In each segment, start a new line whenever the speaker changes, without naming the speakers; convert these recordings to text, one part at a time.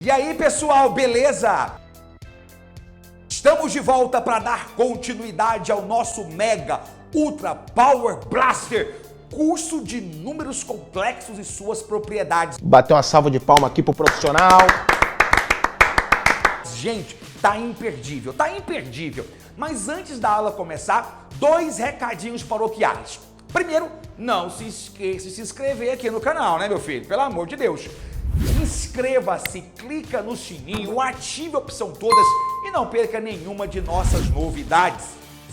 E aí, pessoal, beleza? Estamos de volta para dar continuidade ao nosso Mega Ultra Power Blaster, curso de números complexos e suas propriedades.
Bateu uma salva de palma aqui pro profissional.
Gente, tá imperdível, tá imperdível. Mas antes da aula começar, 2 recadinhos paroquiais. Primeiro, não se esqueça de se inscrever aqui no canal, né, meu filho? Pelo amor de Deus. Inscreva-se, clica no sininho, ative a opção todas e não perca nenhuma de nossas novidades.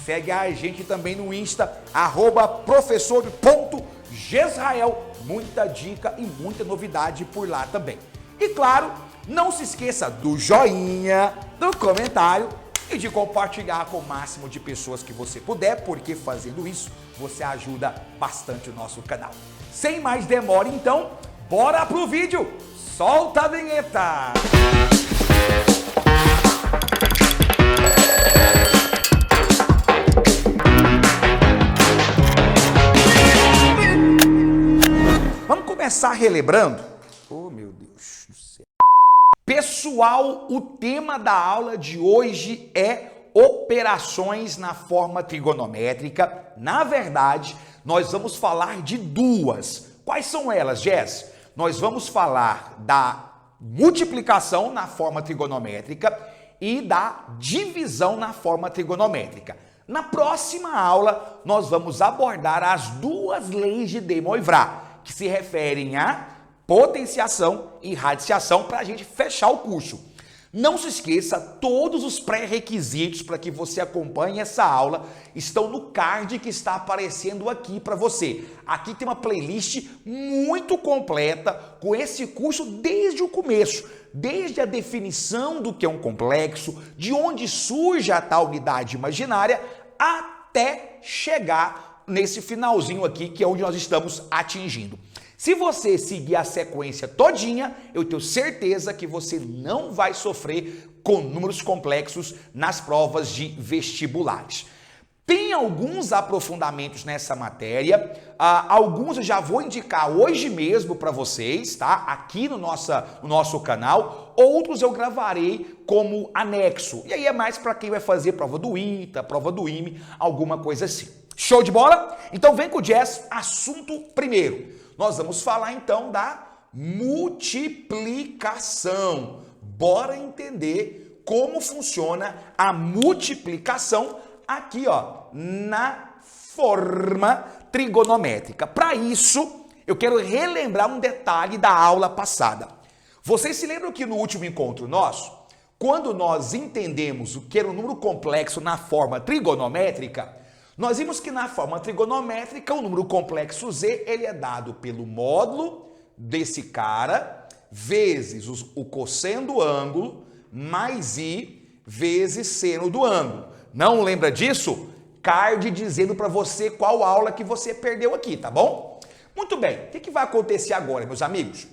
Segue a gente também no Insta, @professor.gesrael. Muita dica e muita novidade por lá também. E claro, não se esqueça do joinha, do comentário e de compartilhar com o máximo de pessoas que você puder, porque fazendo isso você ajuda bastante o nosso canal. Sem mais demora então, bora pro vídeo! Solta a vinheta! Vamos começar relembrando. Oh, meu Deus do céu. Pessoal, o tema da aula de hoje é operações na forma trigonométrica. Na verdade, nós vamos falar de duas. Quais são elas, Jess? Nós vamos falar da multiplicação na forma trigonométrica e da divisão na forma trigonométrica. Na próxima aula, nós vamos abordar as duas leis de De Moivre, que se referem a potenciação e radiciação, para a gente fechar o curso. Não se esqueça, todos os pré-requisitos para que você acompanhe essa aula estão no card que está aparecendo aqui para você. Aqui tem uma playlist muito completa com esse curso desde o começo, desde a definição do que é um complexo, de onde surge a tal unidade imaginária, até chegar nesse finalzinho aqui, que é onde nós estamos atingindo. Se você seguir a sequência todinha, eu tenho certeza que você não vai sofrer com números complexos nas provas de vestibulares. Tem alguns aprofundamentos nessa matéria, alguns eu já vou indicar hoje mesmo para vocês, tá? Aqui no nosso canal, outros eu gravarei como anexo. E aí é mais para quem vai fazer prova do ITA, prova do IME, alguma coisa assim. Show de bola? Então vem com o Jess, assunto primeiro. Nós vamos falar então da multiplicação. Bora entender como funciona a multiplicação aqui, ó, na forma trigonométrica. Para isso, eu quero relembrar um detalhe da aula passada. Vocês se lembram que no último encontro nosso, quando nós entendemos o que era um número complexo na forma trigonométrica, nós vimos que na forma trigonométrica, o número complexo z, ele é dado pelo módulo desse cara, vezes o cosseno do ângulo, mais i, vezes seno do ângulo. Não lembra disso? Card dizendo para você qual aula que você perdeu aqui, tá bom? Muito bem, o que vai acontecer agora, meus amigos?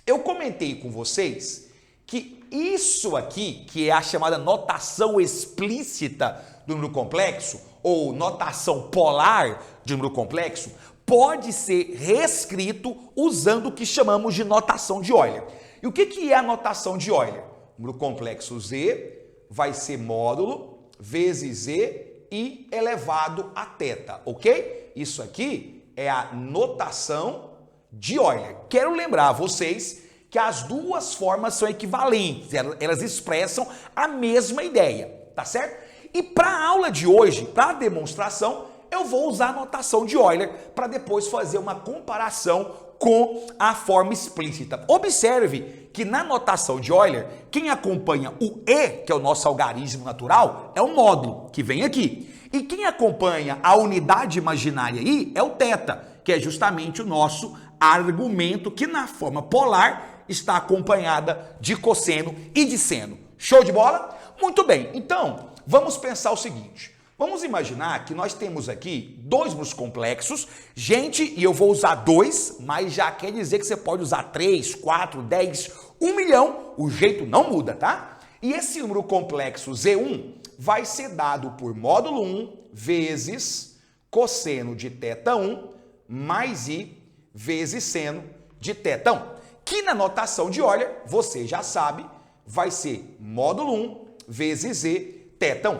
Eu comentei com vocês que isso aqui, que é a chamada notação explícita do número complexo, ou notação polar de número complexo, pode ser reescrito usando o que chamamos de notação de Euler. E o que é a notação de Euler? O número complexo z vai ser módulo vezes z e elevado a θ, ok? Isso aqui é a notação de Euler. Quero lembrar a vocês que as duas formas são equivalentes, elas expressam a mesma ideia, tá certo? E para a aula de hoje, para a demonstração, eu vou usar a notação de Euler para depois fazer uma comparação com a forma explícita. Observe que na notação de Euler, quem acompanha o e, que é o nosso algarismo natural, é o módulo, que vem aqui. E quem acompanha a unidade imaginária i é o θ, que é justamente o nosso argumento, que na forma polar está acompanhada de cosseno e de seno. Show de bola? Muito bem, então vamos pensar o seguinte. Vamos imaginar que nós temos aqui dois números complexos. Gente, e eu vou usar 2, mas já quer dizer que você pode usar 3, 4, 10, 1 milhão. O jeito não muda, tá? E esse número complexo Z1 vai ser dado por módulo 1 vezes cosseno de θ1 mais i vezes seno de θ1. que na notação de Euler, você já sabe, vai ser módulo 1 vezes Z, θ 1.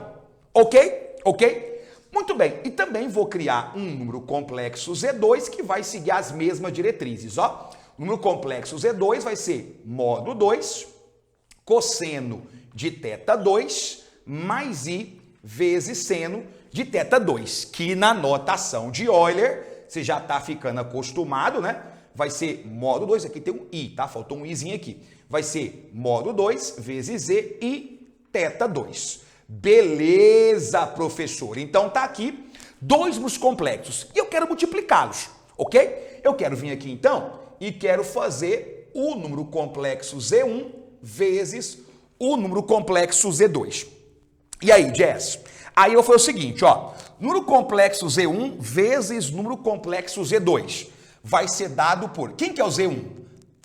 Ok? Ok? Muito bem, e também vou criar um número complexo Z2 que vai seguir as mesmas diretrizes, ó. O número complexo Z2 vai ser módulo 2, cosseno de θ 2, mais I vezes seno de θ 2, que na notação de Euler, você já está ficando acostumado, né? Vai ser módulo 2, aqui tem um I, tá? Faltou um Izinho aqui. Vai ser módulo 2 vezes Z e θ 2. Beleza, professor. Então tá aqui dois números complexos e eu quero multiplicá-los, ok? Eu quero vir aqui então e quero fazer o número complexo Z1 vezes o número complexo Z2. E aí, Jess? Aí eu vou fazer o seguinte, ó. Número complexo Z1 vezes número complexo Z2 vai ser dado por... Quem que é o Z1?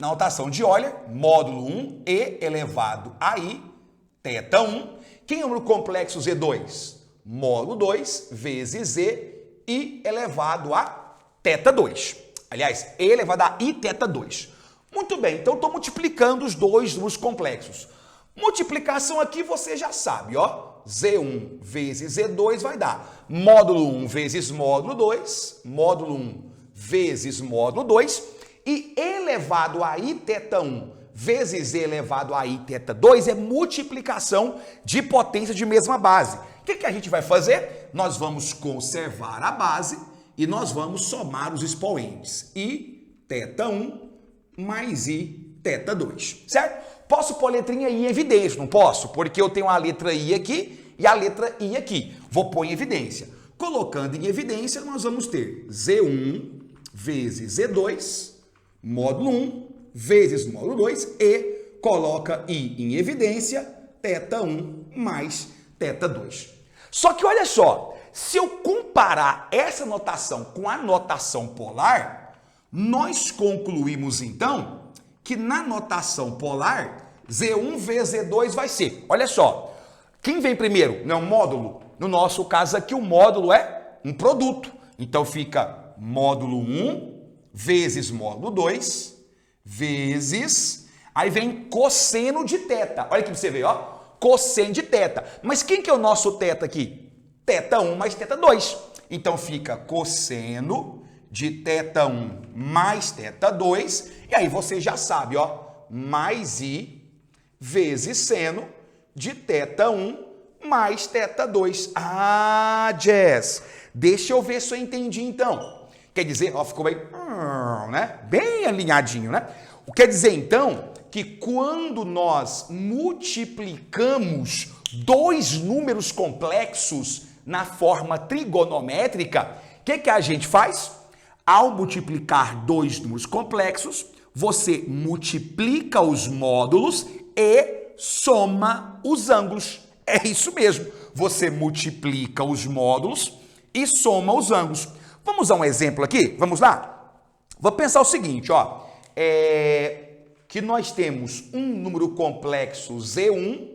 Na notação de Euler, módulo 1 e elevado a I, θ 1. Quem é o número complexo Z2? Módulo 2 vezes Z I elevado a θ 2. Aliás, E elevado a I θ 2. Muito bem, então estou multiplicando os dois números complexos. Multiplicação aqui você já sabe, ó. Z1 vezes Z2 vai dar módulo 1 vezes módulo 2, módulo 1 vezes módulo 2, e elevado a I θ 1 vezes E elevado a I θ 2 é multiplicação de potência de mesma base. O que a gente vai fazer? Nós vamos conservar a base e nós vamos somar os expoentes. I θ 1 mais I θ 2, certo? Posso pôr a letrinha I em evidência, não posso? Porque eu tenho a letra I aqui e a letra I aqui. Vou pôr em evidência. Colocando em evidência, nós vamos ter Z1 vezes Z2, módulo 1, vezes módulo 2, e coloca I em evidência, θ 1 mais θ 2. Só que olha só, se eu comparar essa notação com a notação polar, nós concluímos então que na notação polar, Z1 vezes Z2 vai ser, olha só, quem vem primeiro? Não é um módulo? No nosso caso aqui, o módulo é um produto. Então fica módulo 1 vezes módulo 2, vezes, aí vem cosseno de θ. Olha aqui para você ver, ó, cosseno de θ. Mas quem que é o nosso θ aqui? θ 1 mais θ 2. Então fica cosseno de θ 1 mais θ 2, e aí você já sabe, ó, mais I vezes seno de θ 1 mais θ 2. Ah, Jess, deixa eu ver se eu entendi então. Quer dizer, ó, ficou bem, né? Bem alinhadinho, né? Quer dizer então que quando nós multiplicamos dois números complexos na forma trigonométrica, o que a gente faz? Ao multiplicar dois números complexos, você multiplica os módulos e soma os ângulos. É isso mesmo. Você multiplica os módulos e soma os ângulos. Vamos a um exemplo aqui? Vamos lá? Vou pensar o seguinte, ó. Que nós temos um número complexo Z1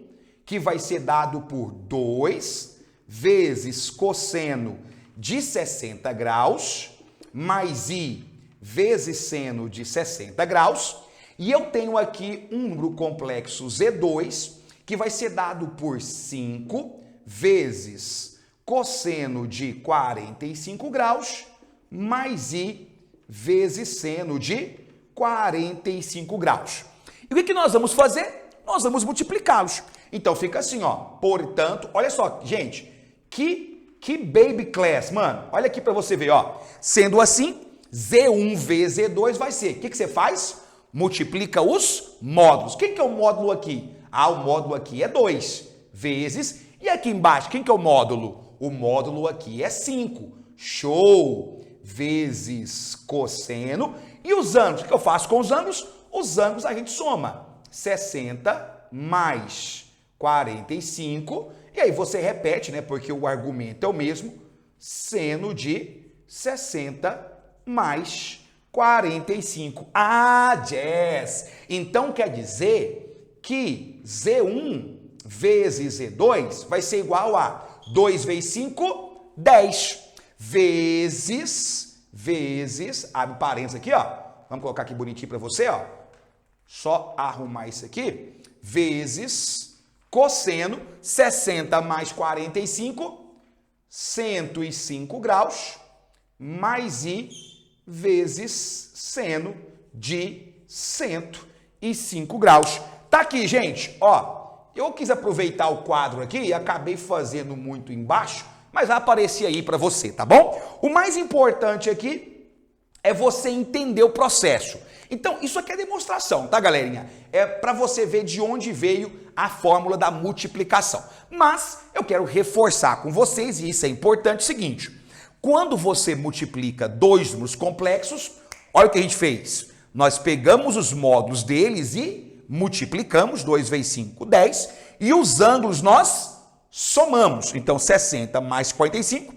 que vai ser dado por 2 vezes cosseno de 60 graus mais I vezes seno de 60 graus. E eu tenho aqui um número complexo Z2 que vai ser dado por 5 vezes cosseno de 45 graus mais I vezes seno de 45 graus. E o que nós vamos fazer? Nós vamos multiplicá-los. Então fica assim, ó. Portanto, olha só, gente, que baby class, mano. Olha aqui para você ver, ó. Sendo assim, Z1 vezes Z2 vai ser. O que você faz? Multiplica os módulos. Quem que é o módulo aqui? Ah, o módulo aqui é 2 vezes. E aqui embaixo, quem que é o módulo? O módulo aqui é 5. Show! Vezes cosseno. E os ângulos, o que eu faço com os ângulos? Os ângulos a gente soma. 60 mais 45. E aí você repete, né? Porque o argumento é o mesmo. Seno de 60 mais 45. Ah, Jess! Então quer dizer que Z1 vezes Z2 vai ser igual a 2 vezes 5, 10. Vezes, abre parênteses aqui, ó. Vamos colocar aqui bonitinho para você, ó. só arrumar isso aqui, vezes cosseno, 60 mais 45, 105 graus, mais I vezes seno de 105 graus. Tá aqui, gente, ó. Eu quis aproveitar o quadro aqui e acabei fazendo muito embaixo, mas vai aparecer aí para você, tá bom? O mais importante aqui é você entender o processo. Então, isso aqui é demonstração, tá, galerinha? É para você ver de onde veio a fórmula da multiplicação. Mas eu quero reforçar com vocês, e isso é importante, o seguinte. Quando você multiplica dois números complexos, olha o que a gente fez. Nós pegamos os módulos deles e multiplicamos, 2 vezes 5, 10, e os ângulos nós somamos. Então, 60 mais 45,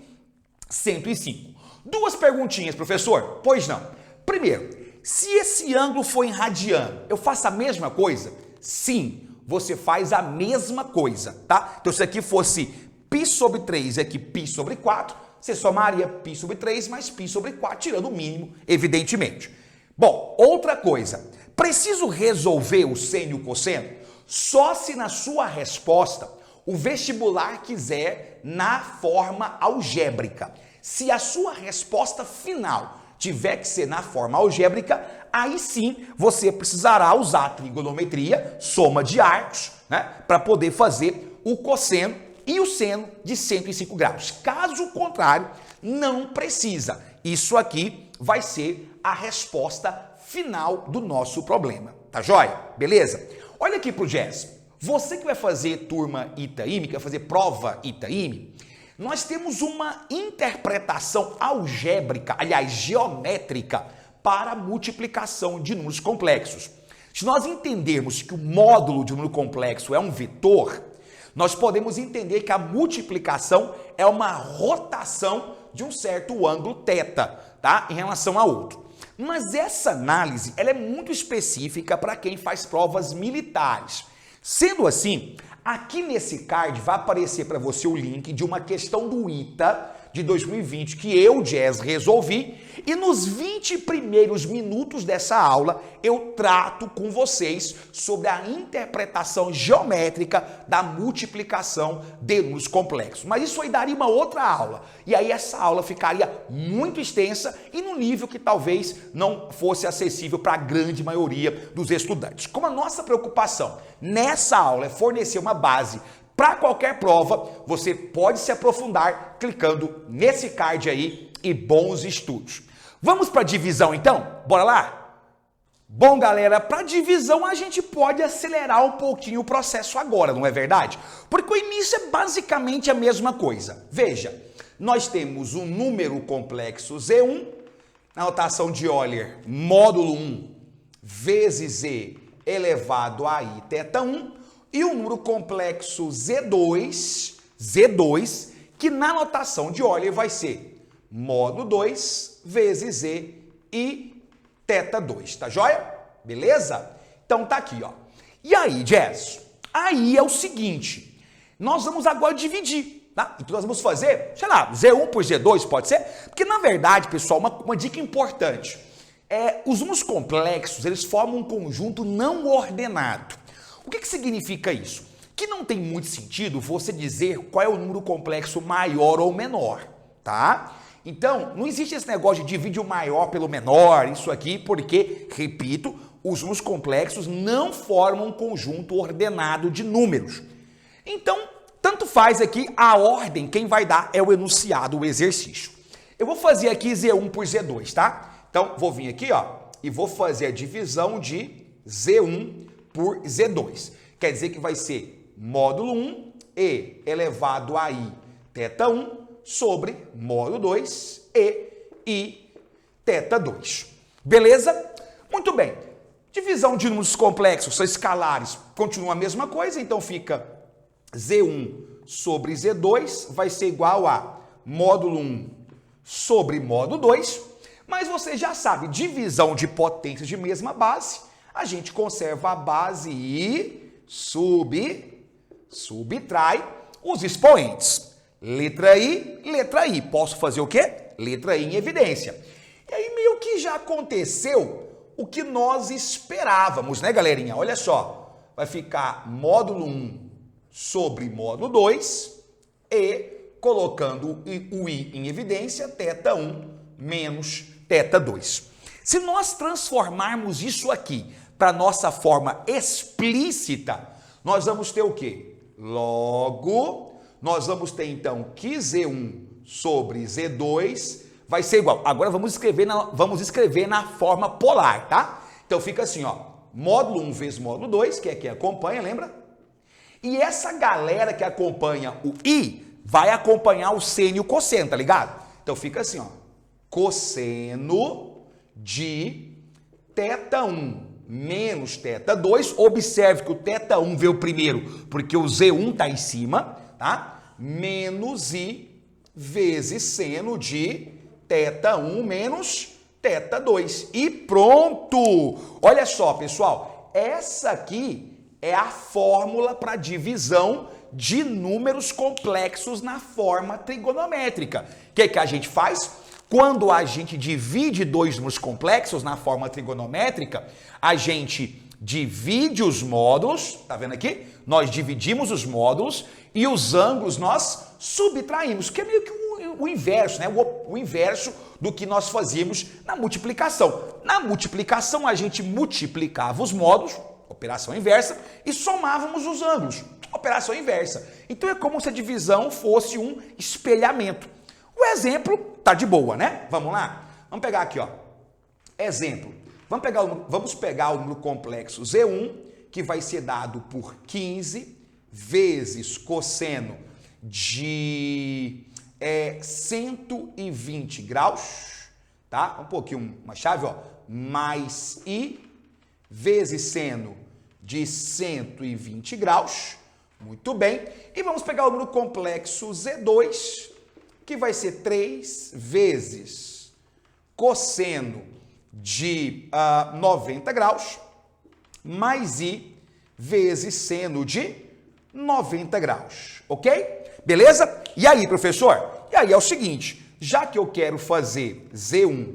105. Duas perguntinhas, professor. Pois não. Primeiro, se esse ângulo for em radiano, eu faço a mesma coisa? Sim, você faz a mesma coisa, tá? Então, se aqui fosse π sobre 3 e aqui π sobre 4, você somaria π sobre 3 mais π sobre 4, tirando o mínimo, evidentemente. Bom, outra coisa. Preciso resolver o seno e o cosseno? Só se na sua resposta o vestibular quiser na forma algébrica. Se a sua resposta final tiver que ser na forma algébrica, aí sim você precisará usar a trigonometria, soma de arcos, né, para poder fazer o cosseno e o seno de 105 graus. Caso contrário, não precisa. Isso aqui vai ser a resposta final do nosso problema. Tá joia? Beleza? Olha aqui pro Jazz. Você que vai fazer turma Itaime, que vai fazer prova Itaime, nós temos uma interpretação algébrica, aliás, geométrica, para a multiplicação de números complexos. Se nós entendermos que o módulo de um número complexo é um vetor, nós podemos entender que a multiplicação é uma rotação de um certo ângulo θ, tá? Em relação a outro. Mas essa análise ela é muito específica para quem faz provas militares. Sendo assim, aqui nesse card vai aparecer para você o link de uma questão do ITA de 2020 que eu, Jazz, resolvi, e nos 20 primeiros minutos dessa aula eu trato com vocês sobre a interpretação geométrica da multiplicação de números complexos. Mas isso aí daria uma outra aula, e aí essa aula ficaria muito extensa e num nível que talvez não fosse acessível para a grande maioria dos estudantes. Como a nossa preocupação nessa aula é fornecer uma base para qualquer prova, você pode se aprofundar clicando nesse card aí e bons estudos. Vamos para a divisão então? Bora lá? Bom, galera, para divisão a gente pode acelerar um pouquinho o processo agora, não é verdade? Porque o início é basicamente a mesma coisa. Veja, nós temos um número complexo Z1, na notação de Euler, módulo 1 vezes E elevado a I θ1, e o número complexo Z2, que na notação de Euler vai ser módulo 2 vezes E e θ2, tá joia? Beleza? Então tá aqui, ó. E aí, Jazz? Aí é o seguinte, nós vamos agora dividir, tá? Então nós vamos fazer, sei lá, Z1 por Z2, pode ser? Porque na verdade, pessoal, uma dica importante, os números complexos, eles formam um conjunto não ordenado. O que significa isso? Que não tem muito sentido você dizer qual é o número complexo maior ou menor, tá? Então, não existe esse negócio de dividir o maior pelo menor, isso aqui, porque, repito, os números complexos não formam um conjunto ordenado de números. Então, tanto faz aqui a ordem, quem vai dar é o enunciado, o exercício. Eu vou fazer aqui Z1 por Z2, tá? Então, vou vir aqui, ó, e vou fazer a divisão de Z1 por Z2. Quer dizer que vai ser módulo 1 E elevado a I θ1 sobre módulo 2 E I θ2. Beleza? Muito bem. Divisão de números complexos, são escalares, continua a mesma coisa, então fica Z1 sobre Z2 vai ser igual a módulo 1 sobre módulo 2, mas você já sabe, divisão de potências de mesma base, a gente conserva a base e subtrai os expoentes. Letra I. Posso fazer o quê? Letra I em evidência. E aí meio que já aconteceu o que nós esperávamos, né, galerinha? Olha só, vai ficar módulo 1 sobre módulo 2 e, colocando o I em evidência, θ1 menos θ2. Se nós transformarmos isso aqui para nossa forma explícita, nós vamos ter o quê? Logo, nós vamos ter então que Z1 sobre Z2 vai ser igual. Agora vamos escrever na forma polar, tá? Então fica assim, ó, módulo 1 vezes módulo 2, que é quem acompanha, lembra? E essa galera que acompanha o I vai acompanhar o seno e o cosseno, tá ligado? Então fica assim, ó, cosseno de θ1 menos θ2. Observe que o θ1 veio primeiro, porque o Z1 tá em cima, tá? Menos I vezes seno de θ1 menos θ2. E pronto! Olha só, pessoal, essa aqui é a fórmula para divisão de números complexos na forma trigonométrica. O que a gente faz? Quando a gente divide dois números complexos na forma trigonométrica, a gente divide os módulos, tá vendo aqui? Nós dividimos os módulos e os ângulos nós subtraímos, que é meio que o inverso, né? O inverso do que nós fazíamos na multiplicação. Na multiplicação, a gente multiplicava os módulos, operação inversa, e somávamos os ângulos, operação inversa. Então é como se a divisão fosse um espelhamento. O exemplo tá de boa, né? Vamos lá? Vamos pegar aqui, ó. Exemplo. Vamos pegar o número complexo Z1, que vai ser dado por 15 vezes cosseno de 120 graus, tá? Um pouquinho, uma chave, ó. Mais I vezes seno de 120 graus. Muito bem. E vamos pegar o número complexo Z2, que vai ser 3 vezes cosseno de 90 graus, mais I vezes seno de 90 graus, ok? Beleza? E aí, professor? E aí é o seguinte, já que eu quero fazer Z1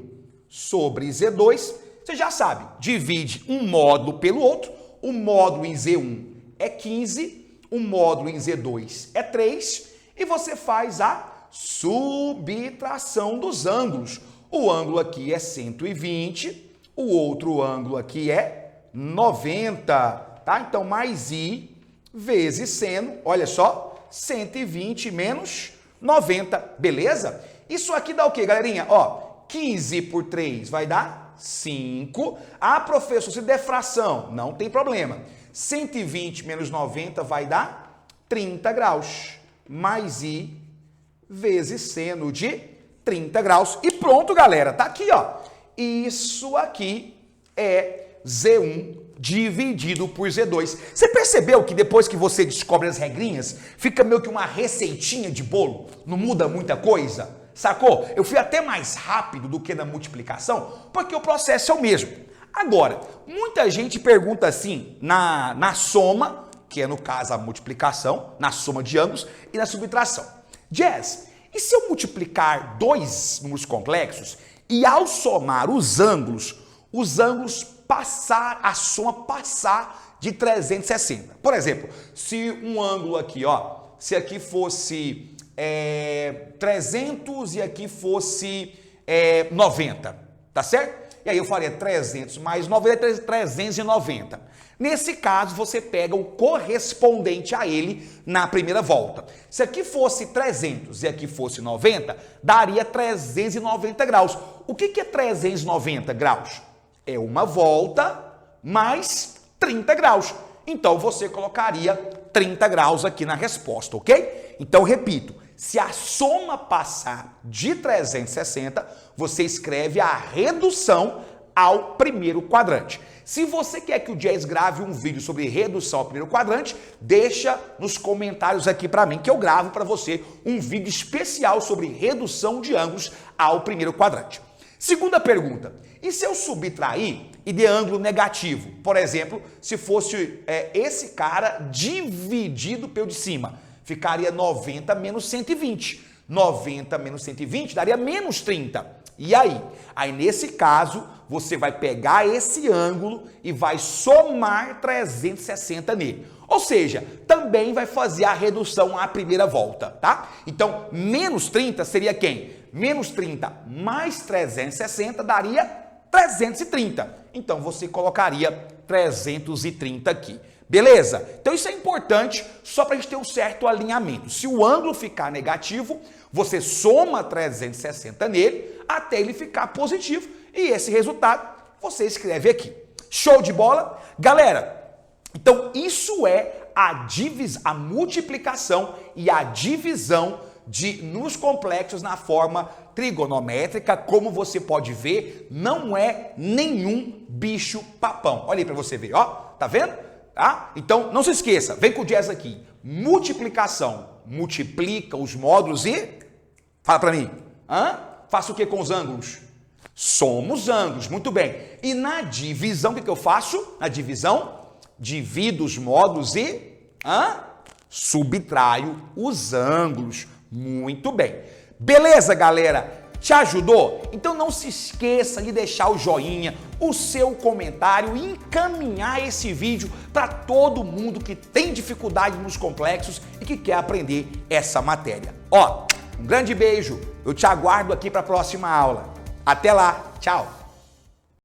sobre Z2, você já sabe, divide um módulo pelo outro, o módulo em Z1 é 15, o módulo em Z2 é 3, e você faz a subtração dos ângulos. O ângulo aqui é 120, o outro ângulo aqui é 90, tá? Então, mais I vezes seno, olha só, 120 menos 90, beleza? Isso aqui dá o quê, galerinha? Ó, 15 por 3 vai dar 5. Ah, professor, se der fração, não tem problema. 120 menos 90 vai dar 30 graus, mais I vezes seno de 30 graus. E pronto, galera, tá aqui, ó. Isso aqui é Z1 dividido por Z2. Você percebeu que depois que você descobre as regrinhas, fica meio que uma receitinha de bolo? Não muda muita coisa? Sacou? Eu fui até mais rápido do que na multiplicação, porque o processo é o mesmo. Agora, muita gente pergunta assim, na soma, que é no caso a multiplicação, na soma de ângulos, e na subtração. Jazz, e se eu multiplicar dois números complexos e ao somar os ângulos a soma passar de 360? Por exemplo, se um ângulo aqui, ó, se aqui fosse 300 e aqui fosse 90, tá certo? E aí eu faria 300 mais 90 é 390. Nesse caso, você pega o correspondente a ele na primeira volta. Se aqui fosse 300 e aqui fosse 90, daria 390 graus. O que é 390 graus? É uma volta mais 30 graus. Então, você colocaria 30 graus aqui na resposta, ok? Então, repito, se a soma passar de 360, você escreve a redução ao primeiro quadrante. Se você quer que o Jazz grave um vídeo sobre redução ao primeiro quadrante, deixa nos comentários aqui para mim, que eu gravo para você um vídeo especial sobre redução de ângulos ao primeiro quadrante. Segunda pergunta, e se eu subtrair e der ângulo negativo? Por exemplo, se fosse esse cara dividido pelo de cima, ficaria 90 menos 120. 90 menos 120 daria menos 30. E aí? Aí, nesse caso, você vai pegar esse ângulo e vai somar 360 nele. Ou seja, também vai fazer a redução à primeira volta, tá? Então, menos 30 seria quem? Menos 30 mais 360 daria 330. Então, você colocaria 330 aqui. Beleza? Então, isso é importante só para a gente ter um certo alinhamento. Se o ângulo ficar negativo, você soma 360 nele até ele ficar positivo e esse resultado você escreve aqui. Show de bola? Galera, então isso é a multiplicação e a divisão de números complexos na forma trigonométrica. Como você pode ver, não é nenhum bicho papão. Olha aí para você ver, ó. Tá vendo? Tá? Então, não se esqueça, vem com o jazz aqui. Multiplicação, multiplica os módulos e... Fala para mim. Faço o que com os ângulos? Somo os ângulos, muito bem. E na divisão, o que eu faço? Na divisão, divido os módulos e subtraio os ângulos. Muito bem. Beleza, galera? Te ajudou? Então não se esqueça de deixar o joinha, o seu comentário e encaminhar esse vídeo para todo mundo que tem dificuldade nos complexos e que quer aprender essa matéria. Ó, um grande beijo. Eu te aguardo aqui para a próxima aula. Até lá. Tchau.